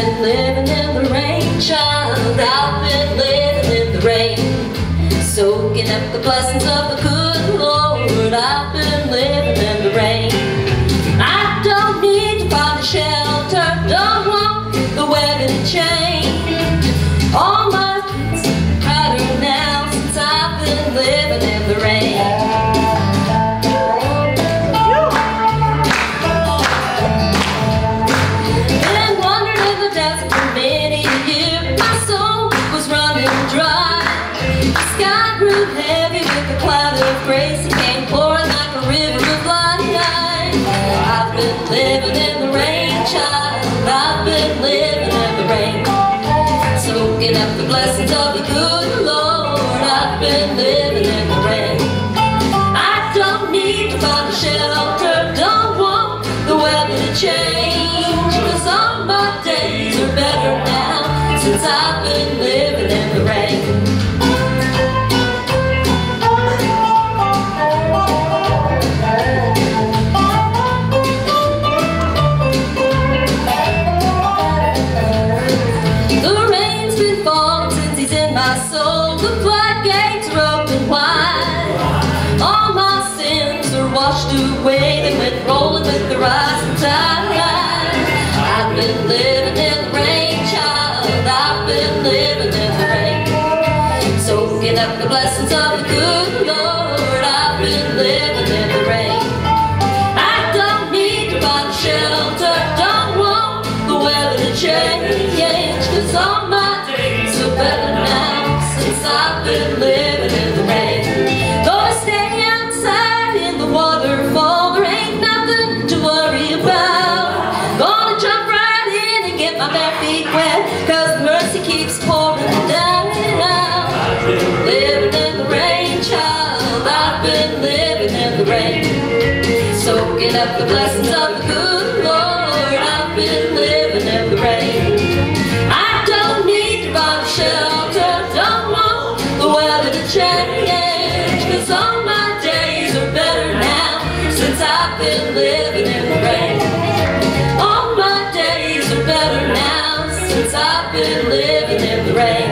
been living in the rain, child. I've been living in the rain, soaking up the blessings of the good Lord. I've been living in the rain. I don't need to find a shelter, don't want the weather to change. All my kids are brighter now since I've been living in the rain. Heavy with a cloud of grace, it came pouring like a river of light. I've been living in the rain, child. I've been living in the rain, soaking up the blessings of the good Lord. I've been living in the rain. I don't need to find a shelter, don't want the weather to change, 'cause all my days are better now since I've been living in the rain. Washed away, they went rolling with the rising tide. I've been living in the rain, child. I've been living in the rain, soaking up the blessings of the good Lord. I've been living in the rain. I don't need to find a shelter, don't want the weather to change, 'cause all my days are better now since I've been living in the rain. Though I stay outside in the waterfall, there ain't nothing to worry about. Gonna jump right in and get my bare feet wet, 'cause mercy keeps pouring down. I've been living in the rain, child. I've been living in the rain, soaking up the blessings of the good Lord. I've been living in the rain. I don't need to find a shelter, don't want the weather to change, 'cause all my days are better now since I've been living in the rain. All my days are better now since I've been living in the rain.